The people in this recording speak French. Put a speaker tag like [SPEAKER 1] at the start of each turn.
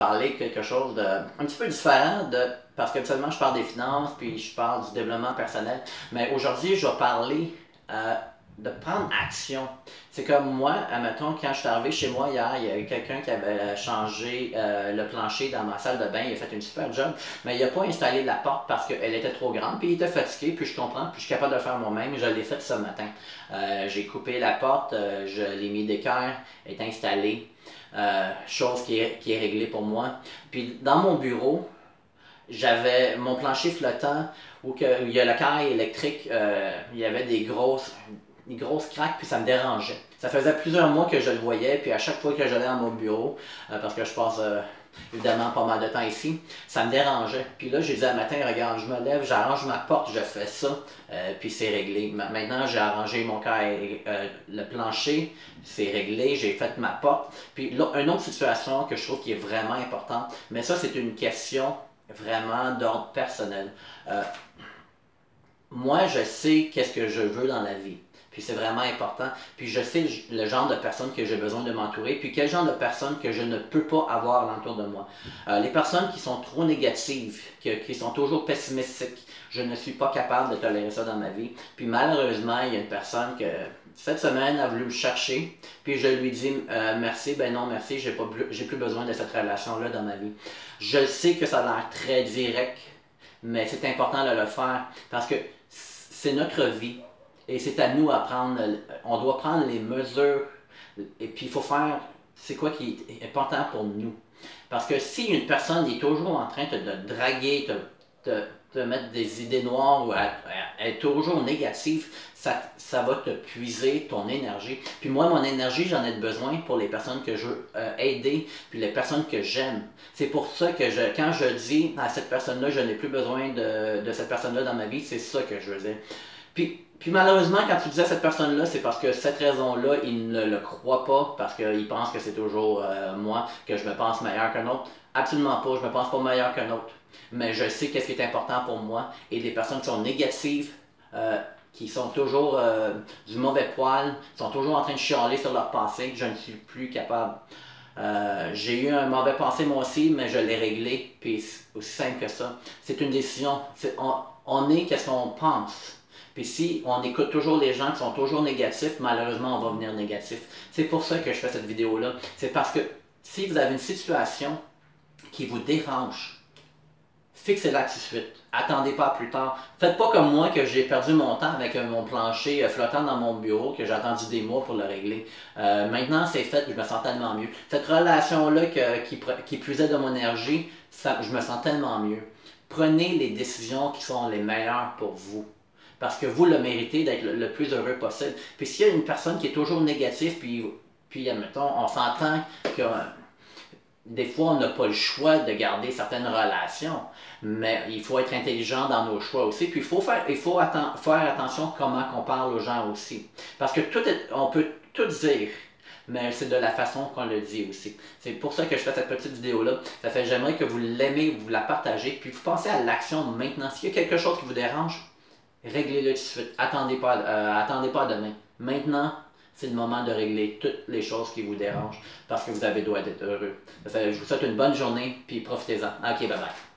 [SPEAKER 1] Parler quelque chose de un petit peu différent parce qu'habituellement je parle des finances puis je parle du développement personnel. Mais aujourd'hui, je vais parler de prendre action. C'est comme moi, admettons, quand je suis arrivé chez moi hier, il y a eu quelqu'un qui avait changé le plancher dans ma salle de bain. Il a fait une super job, mais il n'a pas installé la porte parce qu'elle était trop grande. Puis il était fatigué, puis je comprends, puis je suis capable de le faire moi-même. Je l'ai fait ce matin. J'ai coupé la porte, je l'ai mis d'équerre, elle est installée. Chose qui est réglée pour moi. Puis dans mon bureau, j'avais mon plancher flottant où il y a le carré électrique, il y avait des grosses craques, puis ça me dérangeait. Ça faisait plusieurs mois que je le voyais, puis à chaque fois que j'allais dans mon bureau, parce que je passe évidemment pas mal de temps ici, ça me dérangeait. Puis là, j'ai dit à matin, regarde, je me lève, j'arrange ma porte, je fais ça, puis c'est réglé. Maintenant, j'ai arrangé mon carré, le plancher, c'est réglé, j'ai fait ma porte. Puis là, une autre situation que je trouve qui est vraiment importante, mais ça, c'est une question vraiment d'ordre personnel. Moi, je sais qu'est-ce que je veux dans la vie. Puis c'est vraiment important. Puis je sais le genre de personnes que j'ai besoin de m'entourer. Puis quel genre de personnes que je ne peux pas avoir alentour de moi. Les personnes qui sont trop négatives, qui sont toujours pessimistiques, je ne suis pas capable de tolérer ça dans ma vie. Puis malheureusement, il y a une personne que cette semaine a voulu me chercher. Puis je lui dis merci, ben non merci, j'ai plus besoin de cette relation-là dans ma vie. Je sais que ça a l'air très direct, mais c'est important de le faire parce que c'est notre vie. Et c'est à nous à prendre, on doit prendre les mesures et puis il faut faire, c'est quoi qui est important pour nous. Parce que si une personne est toujours en train de te draguer, te mettre des idées noires ou elle est toujours négative, ça va te puiser ton énergie. Puis moi, mon énergie, j'en ai besoin pour les personnes que je veux aider, puis les personnes que j'aime. C'est pour ça que quand je dis à cette personne-là, je n'ai plus besoin de cette personne-là dans ma vie, c'est ça que je veux dire. Puis malheureusement, quand tu disais à cette personne-là, c'est parce que cette raison-là, il ne le croit pas, parce qu'il pense que c'est toujours moi, que je me pense meilleur qu'un autre. Absolument pas, je me pense pas meilleur qu'un autre. Mais je sais qu'est-ce qui est important pour moi. Et les personnes qui sont négatives, qui sont toujours du mauvais poil, sont toujours en train de chialer sur leur passé, je ne suis plus capable. J'ai eu un mauvais passé moi aussi, mais je l'ai réglé, puis c'est aussi simple que ça. C'est une décision. On est qu'est-ce qu'on pense. Puis si on écoute toujours les gens qui sont toujours négatifs, malheureusement, on va venir négatif. C'est pour ça que je fais cette vidéo-là. C'est parce que si vous avez une situation qui vous dérange, fixez-la tout de suite. Attendez pas plus tard. Faites pas comme moi que j'ai perdu mon temps avec mon plancher flottant dans mon bureau, que j'ai attendu des mois pour le régler. Maintenant, c'est fait, je me sens tellement mieux. Cette relation-là qui puisait de mon énergie, je me sens tellement mieux. Prenez les décisions qui sont les meilleures pour vous. Parce que vous le méritez d'être le plus heureux possible. Puis s'il y a une personne qui est toujours négative, puis admettons, on s'entend que des fois, on n'a pas le choix de garder certaines relations, mais il faut être intelligent dans nos choix aussi. Puis il faut faire attention comment on parle aux gens aussi. Parce que on peut tout dire, mais c'est de la façon qu'on le dit aussi. C'est pour ça que je fais cette petite vidéo-là. Ça fait j'aimerais que vous l'aimez, vous la partagez, puis vous pensez à l'action maintenant. S'il y a quelque chose qui vous dérange, réglez-le tout de suite. Attendez pas à demain. Maintenant, c'est le moment de régler toutes les choses qui vous dérangent parce que vous avez droit d'être heureux. Je vous souhaite une bonne journée puis profitez-en. Ok, bye bye.